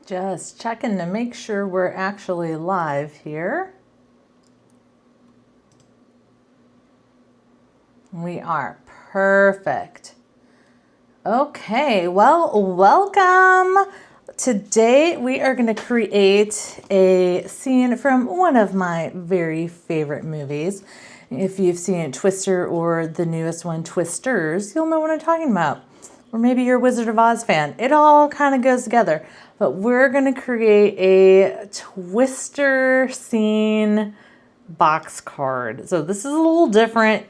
Just checking to make sure we're actually live here. We are. Perfect. Okay, well, welcome. Today we are going to create a scene from one of my very favorite movies. If you've seen Twister or the newest one, Twisters, you'll know what I'm talking about. Or maybe you're a Wizard of Oz fan. It all kind of goes together. But we're going to create a Twister scene box card. So this is a little different.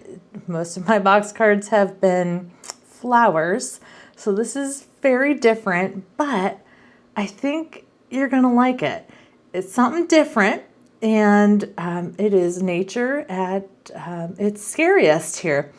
Most of my box cards have been flowers. So this is very different, but I think you're going to like it. It's something different, and it is nature at its scariest here.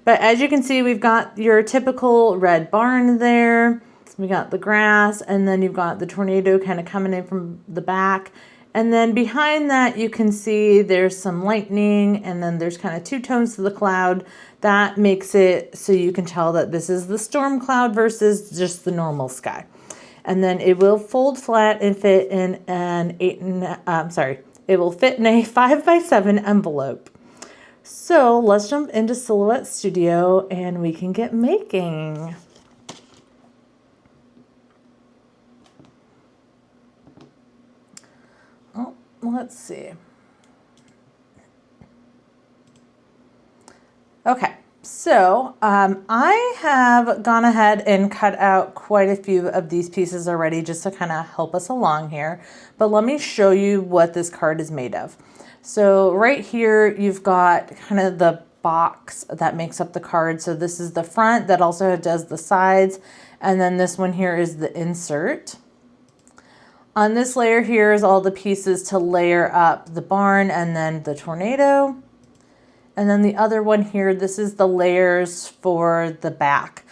But as you can see, we've got your typical red barn there. We got the grass, and then you've got the tornado kind of coming in from the back. And then behind that, you can see there's some lightning, and then there's kind of two tones to the cloud. That makes it so you can tell that this is the storm cloud versus just the normal sky. And then it will fold flat and fit in an it will fit in a 5x7 envelope. So let's jump into Silhouette Studio and we can get making. Oh, let's see. Okay, so I have gone ahead and cut out quite a few of these pieces already just to kind of help us along here. But let me show you what this card is made of. So right here, you've got kind of the box that makes up the card. So this is the front that also does the sides. And then this one here is the insert. On this layer here is all the pieces to layer up the barn and then the tornado. And then the other one here, this is the layers for the back.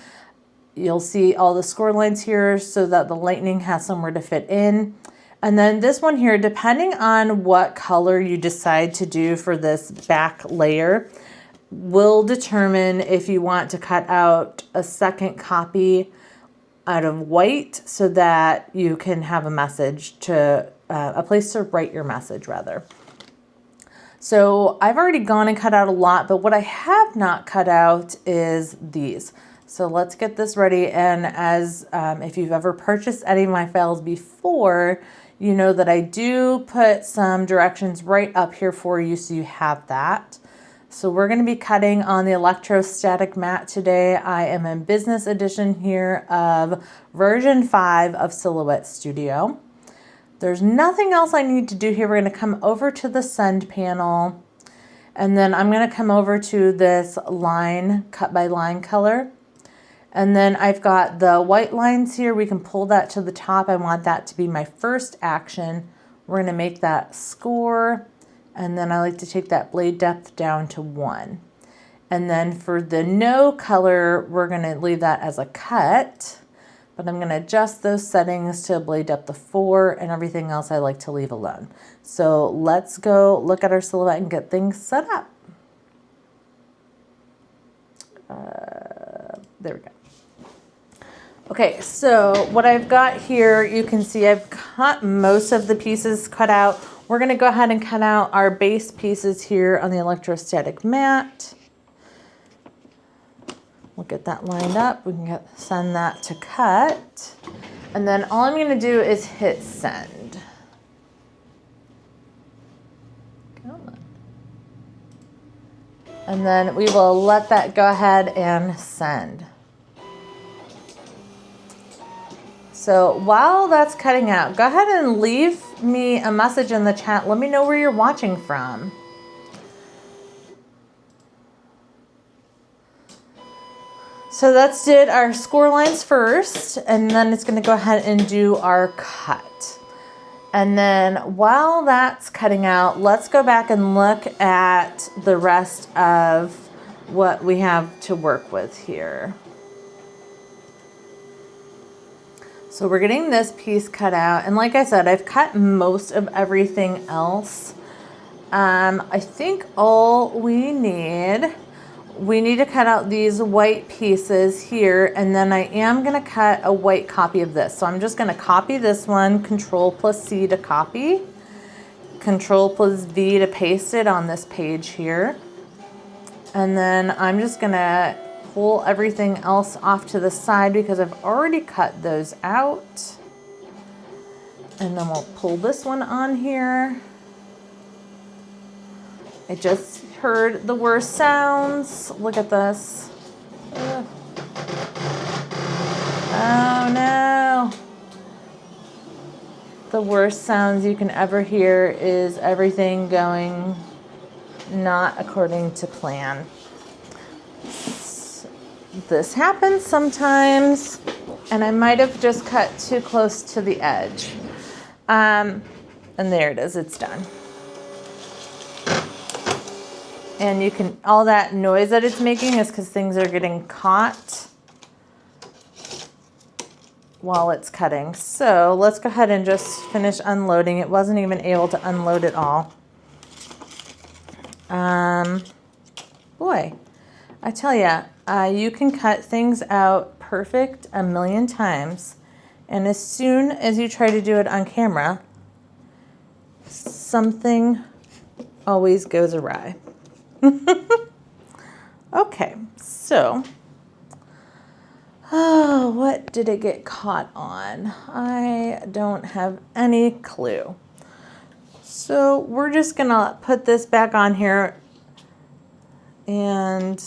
You'll see all the score lines here so that the lightning has somewhere to fit in. And then this one here, depending on what color you decide to do for this back layer, will determine if you want to cut out a second copy out of white so that you can have a message to, a place to write your message rather. So I've already gone and cut out a lot, but what I have not cut out is these. So let's get this ready. And as if you've ever purchased any of my files before, you know that I do put some directions right up here for you so you have that. So we're going to be cutting on the electrostatic mat today. I am in business edition here of version 5 of Silhouette Studio. There's nothing else I need to do here. We're going to come over to the send panel, and then I'm going to come over to this line, cut by line color. And then I've got the white lines here. We can pull that to the top. I want that to be my first action. We're going to make that score. And then I like to take that blade depth down to 1. And then for the no color, we're going to leave that as a cut. But I'm going to adjust those settings to blade depth of 4, and everything else I like to leave alone. So let's go look at our silhouette and get things set up. There we go. Okay, so what I've got here, you can see I've cut most of the pieces cut out. We're going to go ahead and cut out our base pieces here on the electrostatic mat. We'll get that lined up. We can send that to cut. And then all I'm going to do is hit send. Come on. And then we will let that go ahead and send. So while that's cutting out, go ahead and leave me a message in the chat. Let me know where you're watching from. So that's did our score lines first, and then it's going to go ahead and do our cut. And then while that's cutting out, let's go back and look at the rest of what we have to work with here. So we're getting this piece cut out. And like I said, I've cut most of everything else. I think all we need we need to cut out these white pieces here, and then I am going to cut a white copy of this. So I'm just going to copy this one, Control+C to copy, Control+V to paste it on this page here. And then I'm just going to pull everything else off to the side because I've already cut those out. And then we'll pull this one on here. I just heard the worst sounds. Look at this. Ugh. Oh no. The worst sounds you can ever hear is everything going not according to plan. This happens sometimes, and I might have just cut too close to the edge. And there it is, it's done. And you can, all that noise that it's making is because things are getting caught while it's cutting. So let's go ahead and just finish unloading. It wasn't even able to unload it all. Boy, I tell ya, you can cut things out perfect a million times. And as soon as you try to do it on camera, something always goes awry. Okay, so, oh, what did it get caught on? I don't have any clue. So we're just gonna put this back on here, and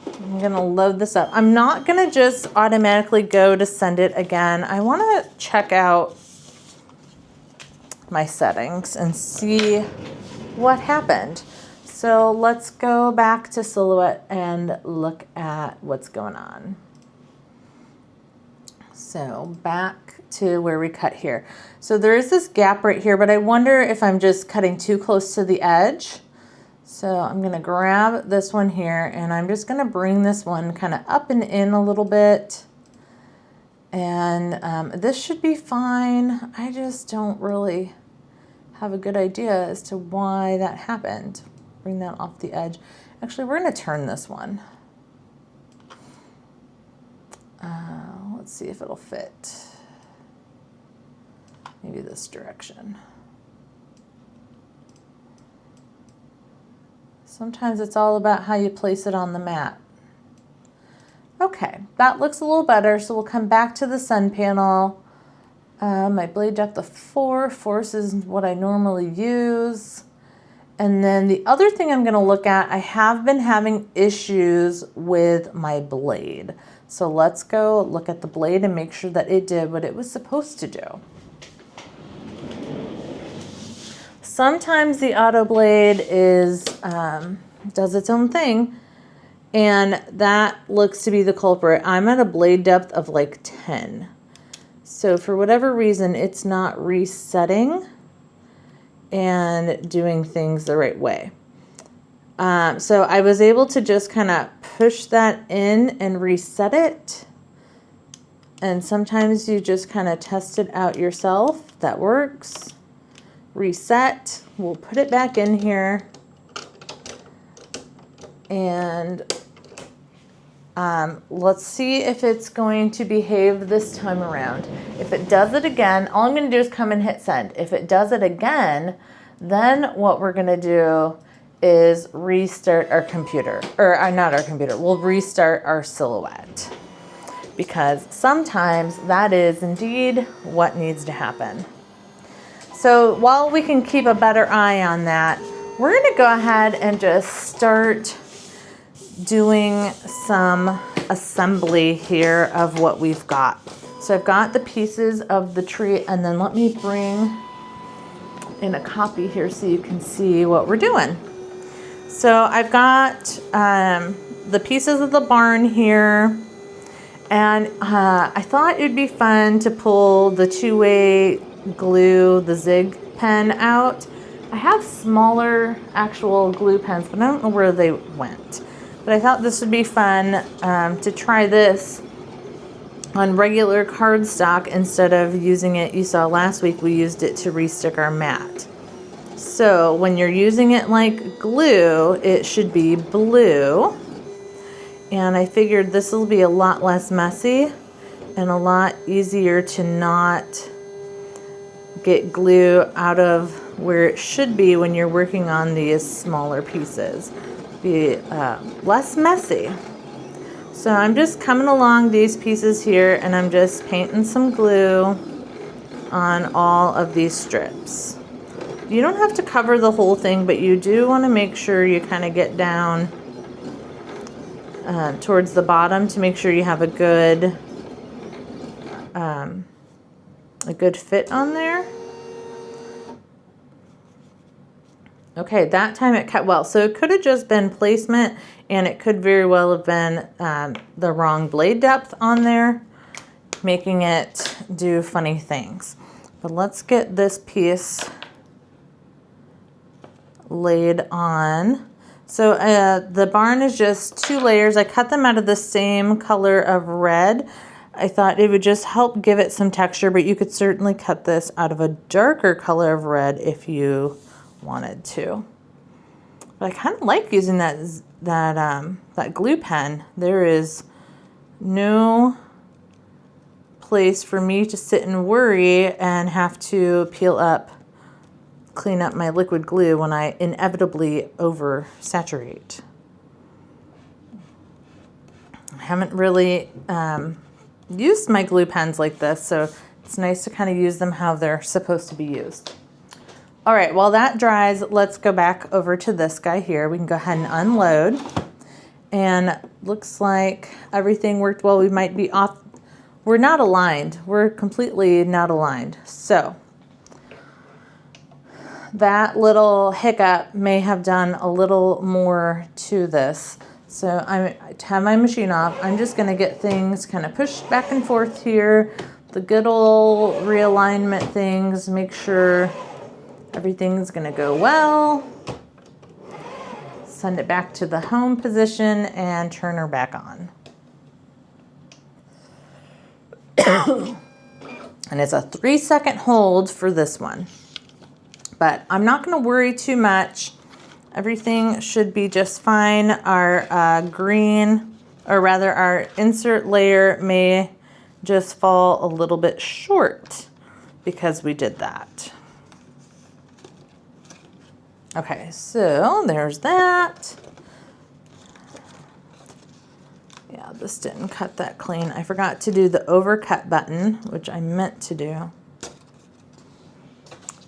I'm gonna load this up. I'm not gonna just automatically go to send it again. I wanna check out my settings and see what happened. So let's go back to Silhouette and look at what's going on. So back to where we cut here. So there is this gap right here, but I wonder if I'm just cutting too close to the edge. So I'm gonna grab this one here, and I'm just gonna bring this one kind of up and in a little bit. And this should be fine. I just don't really have a good idea as to why that happened. Bring that off the edge. Actually, we're gonna turn this one. Let's see if it'll fit. Maybe this direction. Sometimes it's all about how you place it on the mat. Okay, that looks a little better, so we'll come back to the sun panel. My blade depth of 4, force is what I normally use. And then the other thing I'm gonna look at, I have been having issues with my blade. So let's go look at the blade and make sure that it did what it was supposed to do. Sometimes the Autoblade is, does its own thing, and that looks to be the culprit. I'm at a blade depth of like 10. So for whatever reason, it's not resetting and doing things the right way. So I was able to just kind of push that in and reset it. And sometimes you just kind of test it out yourself. That works. Reset. We'll put it back in here. And let's see if it's going to behave this time around. If it does it again, all I'm going to do is come and hit send. If it does it again, then what we're going to do is restart our computer, or not our computer, we'll restart our Silhouette, because sometimes that is indeed what needs to happen. So while we can keep a better eye on that, we're going to go ahead and just start doing some assembly here of what we've got. So I've got the pieces of the tree, and then let me bring in a copy here so you can see what we're doing. So I've got the pieces of the barn here, and I thought it'd be fun to pull the two-way glue, the zig pen out. I have smaller actual glue pens, but I don't know where they went. But I thought this would be fun to try this on regular cardstock instead of using it. You saw last week we used it to restick our mat. So when you're using it like glue, it should be blue. And I figured this will be a lot less messy and a lot easier to not get glue out of where it should be when you're working on these smaller pieces. Be less messy. So I'm just coming along these pieces here and I'm just painting some glue on all of these strips. You don't have to cover the whole thing, but you do want to make sure you kind of get down towards the bottom to make sure you have a good fit on there. Okay, that time it cut well. So it could have just been placement, and it could very well have been the wrong blade depth on there, making it do funny things. But let's get this piece laid on. So the barn is just 2 layers. I cut them out of the same color of red. I thought it would just help give it some texture, but you could certainly cut this out of a darker color of red if you wanted to. But I kind of like using that glue pen. There is no place for me to sit and worry and have to clean up my liquid glue when I inevitably oversaturate. I haven't really used my glue pens like this, so it's nice to kind of use them how they're supposed to be used. All right, while that dries, let's go back over to this guy here. We can go ahead and unload. And looks like everything worked well. We might be off. We're not aligned. We're completely not aligned. So that little hiccup may have done a little more to this. So I have my machine off. I'm just gonna get things kind of pushed back and forth here. The good old realignment things, make sure everything's gonna go well. Send it back to the home position and turn her back on. And it's a 3-second hold for this one. But I'm not gonna worry too much. Everything should be just fine. Our green, or rather our insert layer may just fall a little bit short because we did that. Okay, so there's that. Yeah, this didn't cut that clean. I forgot to do the overcut button, which I meant to do.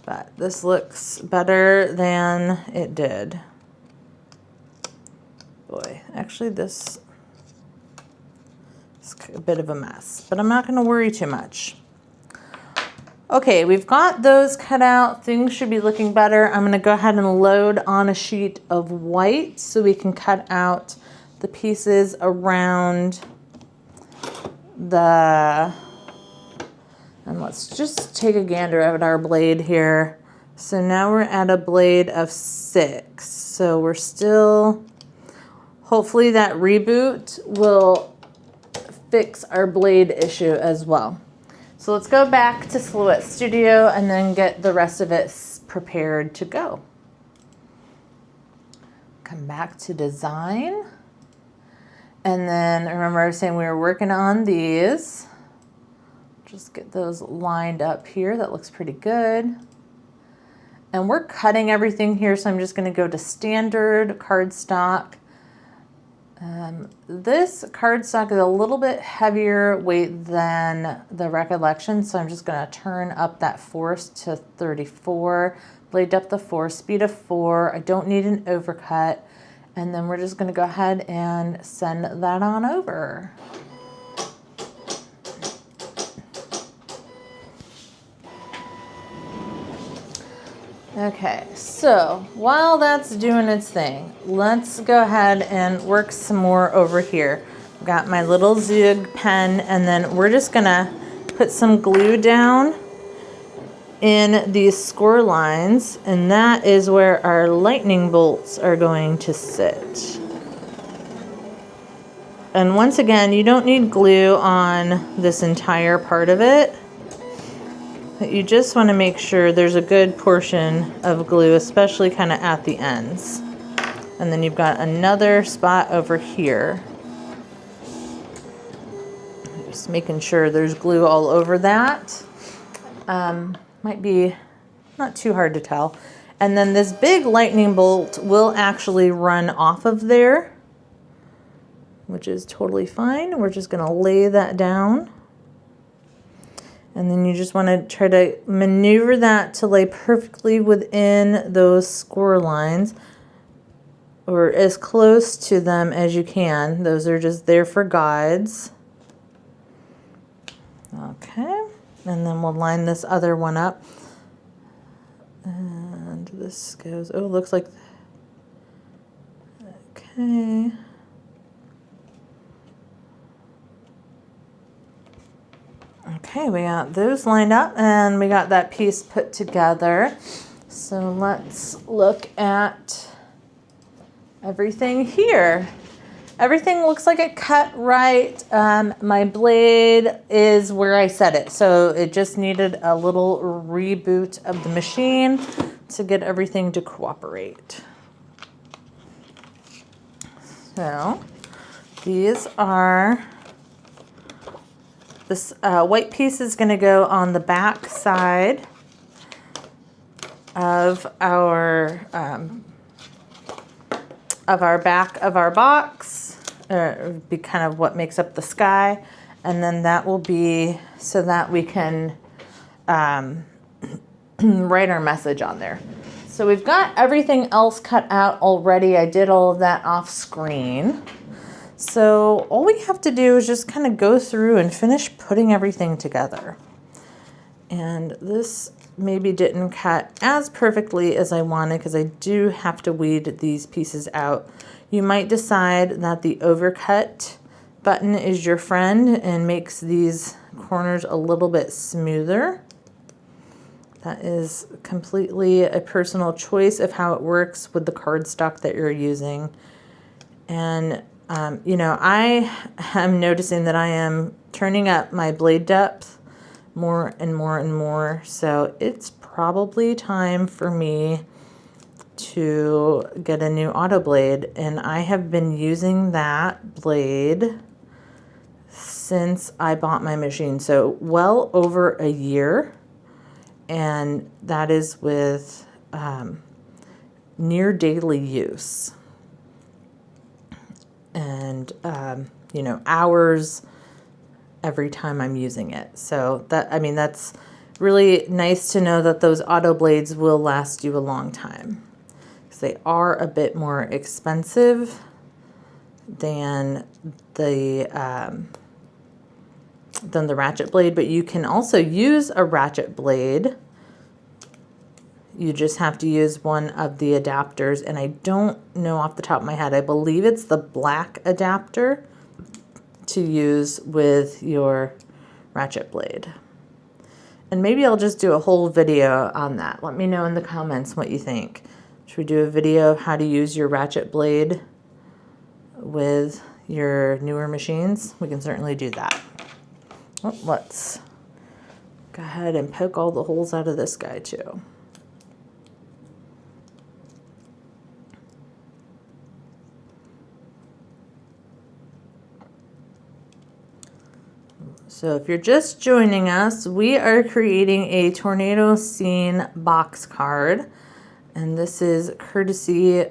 But this looks better than it did. Boy, actually this is a bit of a mess, but I'm not gonna worry too much. Okay, we've got those cut out. Things should be looking better. I'm gonna go ahead and load on a sheet of white so we can cut out the pieces around the, and let's just take a gander at our blade here. So now we're at a blade of 6. So we're still, hopefully that reboot will fix our blade issue as well. So let's go back to Silhouette Studio and then get the rest of it prepared to go. Come back to design. And then remember I was saying we were working on these. Just get those lined up here. That looks pretty good. And we're cutting everything here, so I'm just going to go to standard cardstock. This cardstock is a little bit heavier weight than the Recollection, so I'm just going to turn up that force to 34, blade depth of 4, speed of 4. I don't need an overcut. And then we're just going to go ahead and send that on over. Okay, so while that's doing its thing, let's go ahead and work some more over here. I've got my little Zug pen, and then we're just gonna put some glue down in these score lines, and that is where our lightning bolts are going to sit. And once again, you don't need glue on this entire part of it. But you just want to make sure there's a good portion of glue, especially kind of at the ends. And then you've got another spot over here. Just making sure there's glue all over that. Might be not too hard to tell. And then this big lightning bolt will actually run off of there, which is totally fine. We're just gonna lay that down. And then you just wanna try to maneuver that to lay perfectly within those score lines, or as close to them as you can. Those are just there for guides. Okay, and then we'll line this other one up. And this goes, oh, looks like, okay. Okay, we got those lined up and we got that piece put together. So let's look at everything here. Everything looks like it cut right. My blade is where I set it. So it just needed a little reboot of the machine to get everything to cooperate. So these are, this white piece is going to go on the back side of our back of our box. Be kind of what makes up the sky, and then that will be so that we can write our message on there. So we've got everything else cut out already. I did all of that off screen. So all we have to do is just kind of go through and finish putting everything together. And this maybe didn't cut as perfectly as I wanted because I do have to weed these pieces out. You might decide that the overcut button is your friend and makes these corners a little bit smoother. That is completely a personal choice of how it works with the cardstock that you're using. And you know, I am noticing that I am turning up my blade depth more and more and more. So it's probably time for me to get a new Autoblade, and I have been using that blade since I bought my machine, so well over a year, and that is with near daily use, and you know, hours every time I'm using it. So that, I mean, that's really nice to know that those Autoblades will last you a long time. They are a bit more expensive than the ratchet blade, but you can also use a ratchet blade. You just have to use one of the adapters, and I don't know off the top of my head. I believe it's the black adapter to use with your ratchet blade. And maybe I'll just do a whole video on that. Let me know in the comments what you think. Should we do a video of how to use your ratchet blade with your newer machines? We can certainly do that. Well, let's go ahead and poke all the holes out of this guy too. So if you're just joining us, we are creating a tornado scene box card. And this is courtesy,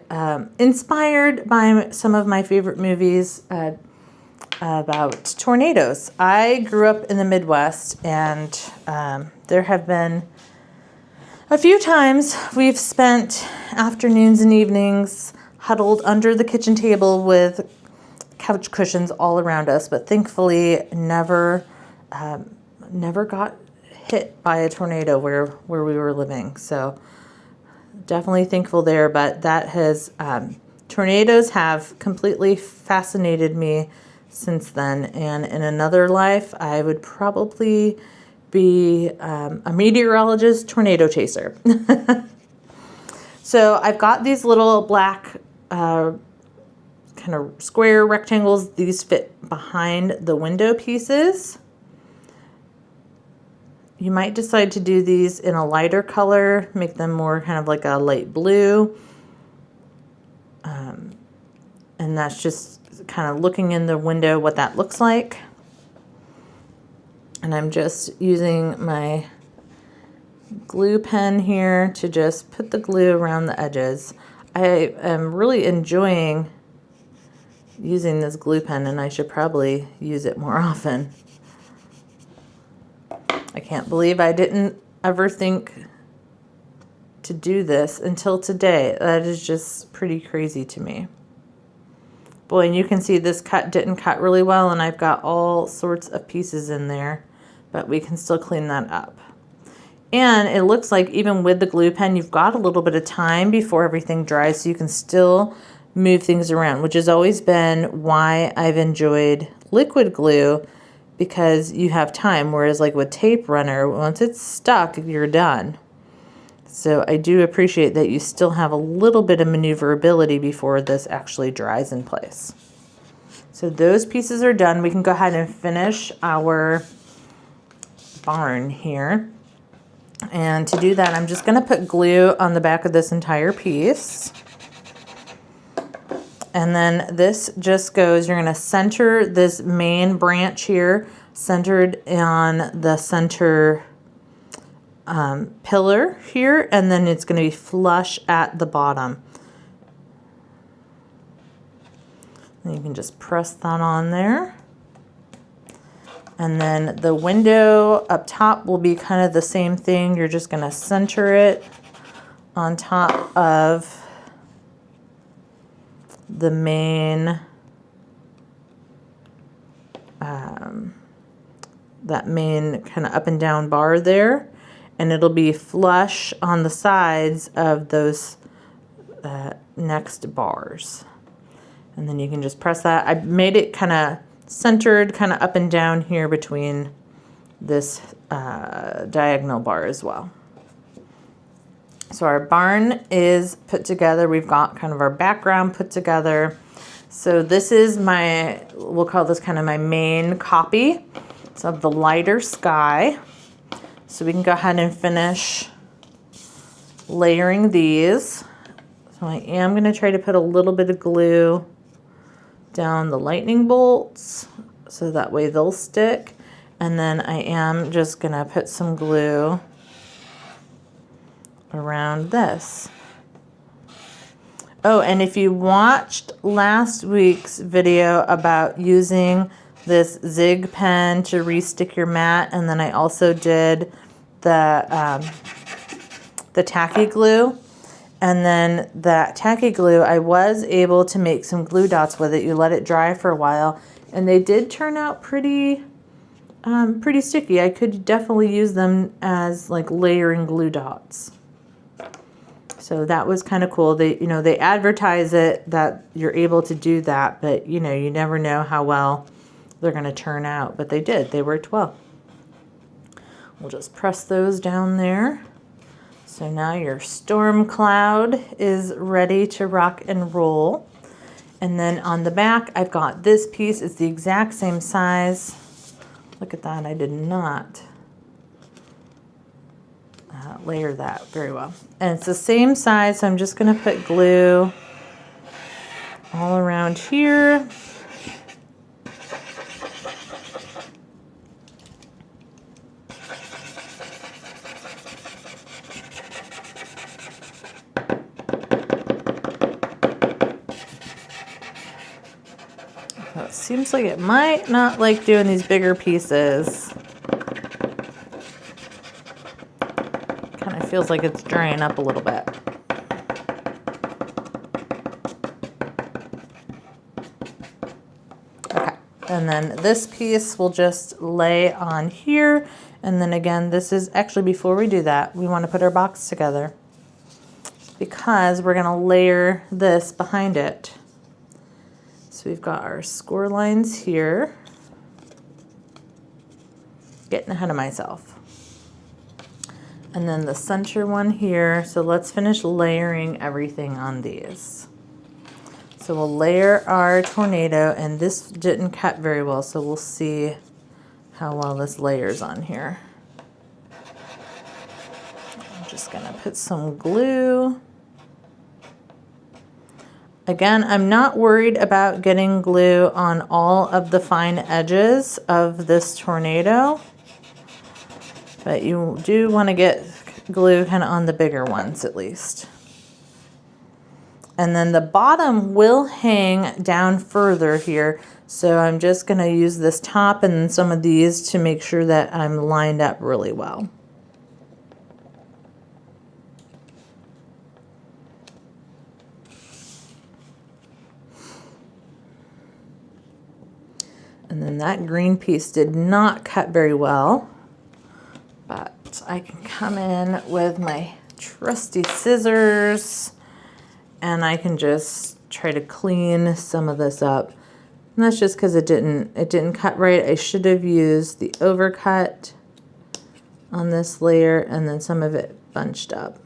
inspired by some of my favorite movies about tornadoes. I grew up in the Midwest, and there have been a few times we've spent afternoons and evenings huddled under the kitchen table with couch cushions all around us, but thankfully never got hit by a tornado where we were living. So definitely thankful there, but that has, tornadoes have completely fascinated me since then. And in another life, I would probably be a meteorologist tornado chaser. So I've got these little black kind of square rectangles. These fit behind the window pieces. You might decide to do these in a lighter color, make them more kind of like a light blue. And that's just kind of looking in the window what that looks like. And I'm just using my glue pen here to just put the glue around the edges. I am really enjoying using this glue pen, and I should probably use it more often. I can't believe I didn't ever think to do this until today. That is just pretty crazy to me. Boy, and you can see this cut didn't cut really well, and I've got all sorts of pieces in there, but we can still clean that up. And it looks like even with the glue pen, you've got a little bit of time before everything dries, so you can still move things around, which has always been why I've enjoyed liquid glue, because you have time, whereas like with tape runner, once it's stuck, you're done. So I do appreciate that you still have a little bit of maneuverability before this actually dries in place. So those pieces are done. We can go ahead and finish our barn here. And to do that, I'm just going to put glue on the back of this entire piece. And then this just goes, you're going to center this main branch here, centered on the center pillar here, and then it's going to be flush at the bottom. And you can just press that on there. And then the window up top will be kind of the same thing. You're just going to center it on top of the main, that main kind of up and down bar there. And it'll be flush on the sides of those next bars. And then you can just press that. I made it kind of centered, kind of up and down here between this diagonal bar as well. So our barn is put together. We've got kind of our background put together. So this is my, we'll call this kind of my main copy. It's of the lighter sky. So we can go ahead and finish layering these. So I am going to try to put a little bit of glue down the lightning bolts so that way they'll stick. And then I am just going to put some glue around this. Oh, and if you watched last week's video about using this zig pen to re-stick your mat, and then I also did the tacky glue, and then that tacky glue, I was able to make some glue dots with it. You let it dry for a while, and they did turn out pretty sticky. I could definitely use them as like layering glue dots. So that was kind of cool. They, you know, they advertise it that you're able to do that, but you know, you never know how well they're going to turn out, but they did. They worked well. We'll just press those down there. So now your storm cloud is ready to rock and roll. And then on the back, I've got this piece. It's the exact same size. Look at that. I did not layer that very well. And it's the same size, so I'm just going to put glue all around here. It seems like it might not like doing these bigger pieces. Kind of feels like it's drying up a little bit. Okay, and then this piece will just lay on here. And then again, this is actually, before we do that, we want to put our box together because we're going to layer this behind it. So we've got our score lines here. Getting ahead of myself. And then the center one here. So let's finish layering everything on these. So we'll layer our tornado, and this didn't cut very well, so we'll see how well this layers on here. I'm just gonna put some glue. Again, I'm not worried about getting glue on all of the fine edges of this tornado, but you do want to get glue kind of on the bigger ones at least. And then the bottom will hang down further here, so I'm just going to use this top and some of these to make sure that I'm lined up really well. And then that green piece did not cut very well, but I can come in with my trusty scissors and I can just try to clean some of this up. And that's just because it didn't cut right. I should have used the overcut on this layer and then some of it bunched up.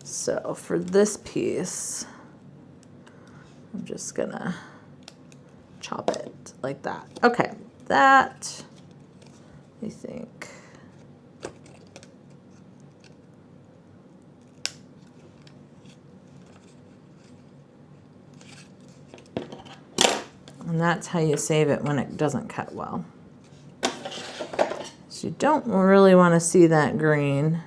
So for this piece, I'm just gonna chop it like that. Okay, that, I think. And that's how you save it when it doesn't cut well. So you don't really want to see that green.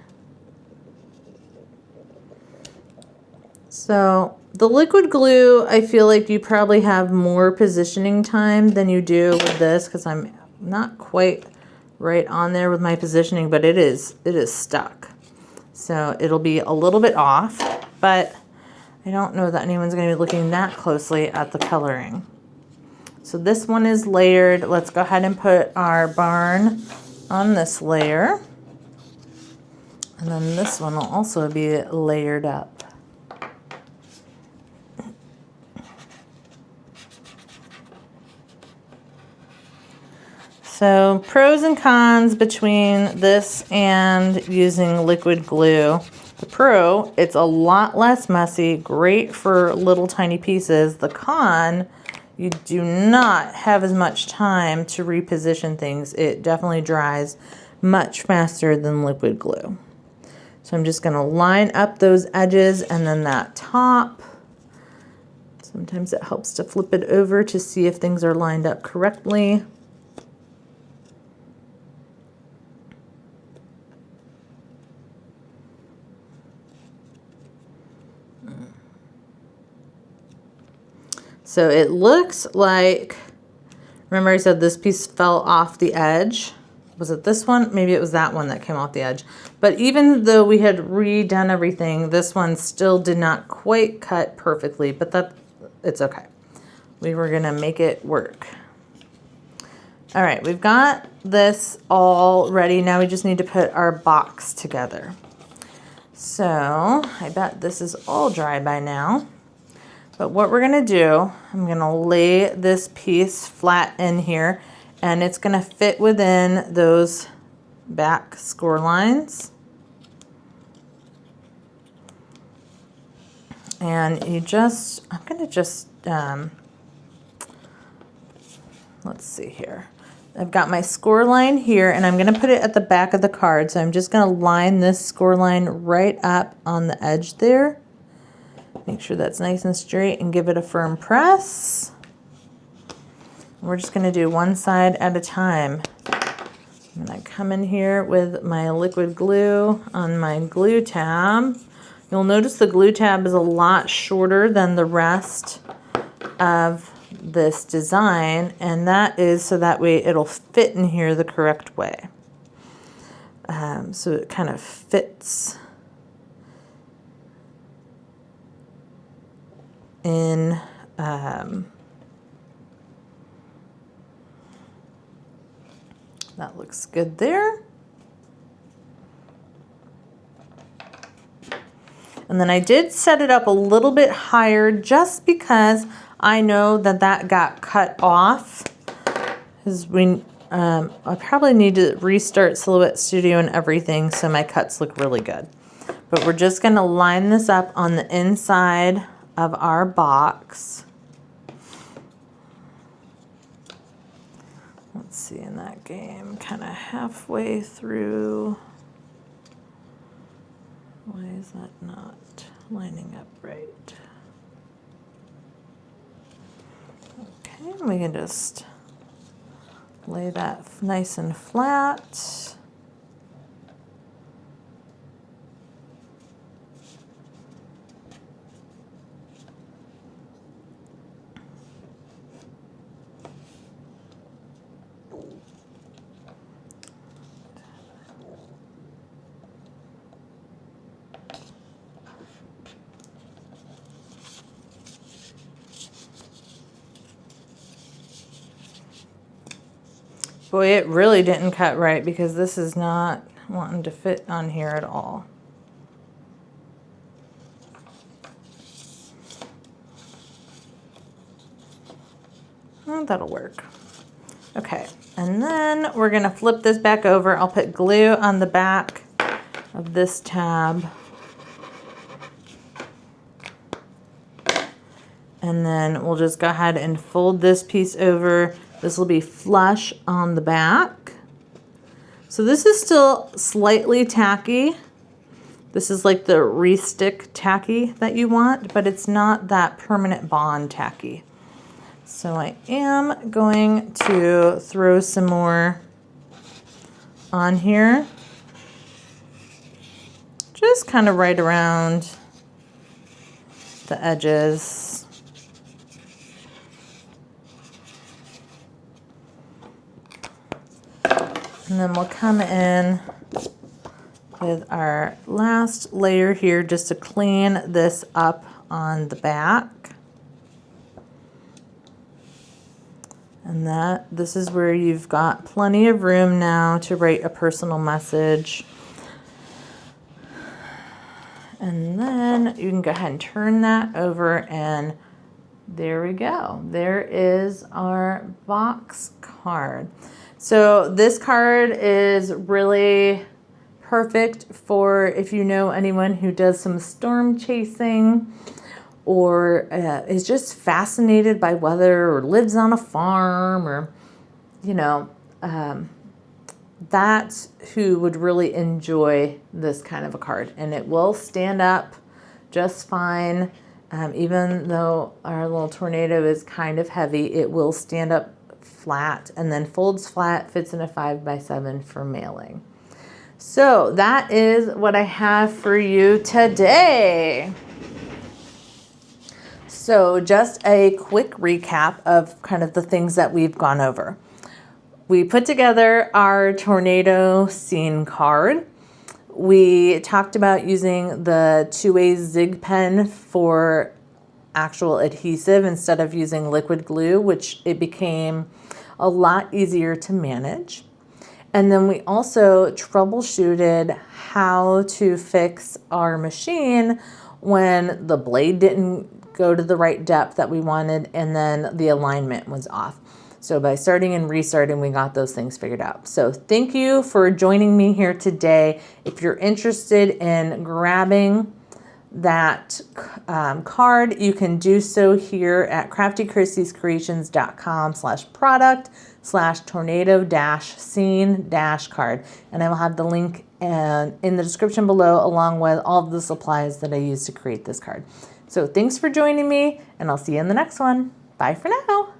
So the liquid glue, I feel like you probably have more positioning time than you do with this because I'm not quite right on there with my positioning, but it is stuck. So it'll be a little bit off, but I don't know that anyone's going to be looking that closely at the coloring. So this one is layered. Let's go ahead and put our barn on this layer. And then this one will also be layered up. So pros and cons between this and using liquid glue. The pro, it's a lot less messy, great for little tiny pieces. The con, you do not have as much time to reposition things. It definitely dries much faster than liquid glue. So I'm just gonna line up those edges and then that top. Sometimes it helps to flip it over to see if things are lined up correctly. So it looks like, remember I said this piece fell off the edge. Was it this one? Maybe it was that one that came off the edge. But even though we had redone everything, this one still did not quite cut perfectly, but it's okay. We were gonna make it work. All right, we've got this all ready. Now we just need to put our box together. So I bet this is all dry by now. But what we're gonna do, I'm gonna lay this piece flat in here and it's gonna fit within those back score lines. And I'm gonna just, let's see here. I've got my score line here and I'm gonna put it at the back of the card. So I'm just gonna line this score line right up on the edge there. Make sure that's nice and straight and give it a firm press. We're just gonna do one side at a time. I'm gonna come in here with my liquid glue on my glue tab. You'll notice the glue tab is a lot shorter than the rest of this design, and that is so that way it'll fit in here the correct way. So it kind of fits in that looks good there. And then I did set it up a little bit higher just because I know that that got cut off. Because I probably need to restart Silhouette Studio and everything so my cuts look really good. But we're just gonna line this up on the inside of our box. Let's see, in that game, kind of halfway through. is that not lining up right? Okay, we can just lay that nice and flat. Boy, it really didn't cut right because this is not wanting to fit on here at all. Oh, that'll work. Okay, and then we're gonna flip this back over. I'll put glue on the back of this tab. And then we'll just go ahead and fold this piece over. This will be flush on the back. So this is still slightly tacky. This is like the re-stick tacky that you want, but it's not that permanent bond tacky. So I am going to throw some more on here. Just kind of right around the edges. And then we'll come in with our last layer here just to clean this up on the back. And this is where you've got plenty of room now to write a personal message. And then you can go ahead and turn that over, and there we go. There is our box card. So this card is really perfect for if you know anyone who does some storm chasing or is just fascinated by weather or lives on a farm, or, you know, that's who would really enjoy this kind of a card. And it will stand up just fine. Even though our little tornado is kind of heavy, it will stand up flat and then folds flat, fits in a 5x7 for mailing. So that is what I have for you today. So just a quick recap of kind of the things that we've gone over. We put together our tornado scene card. We talked about using the two-way zig pen for actual adhesive instead of using liquid glue, which it became a lot easier to manage. And then we also troubleshooted how to fix our machine when the blade didn't go to the right depth that we wanted and then the alignment was off. So by starting and restarting, we got those things figured out. So thank you for joining me here today. If you're interested in grabbing that card, you can do so here at craftychristiescreations.com/tornado-scene-card. And I will have the link in the description below, along with all of the supplies that I used to create this card. So thanks for joining me, and I'll see you in the next one. Bye for now.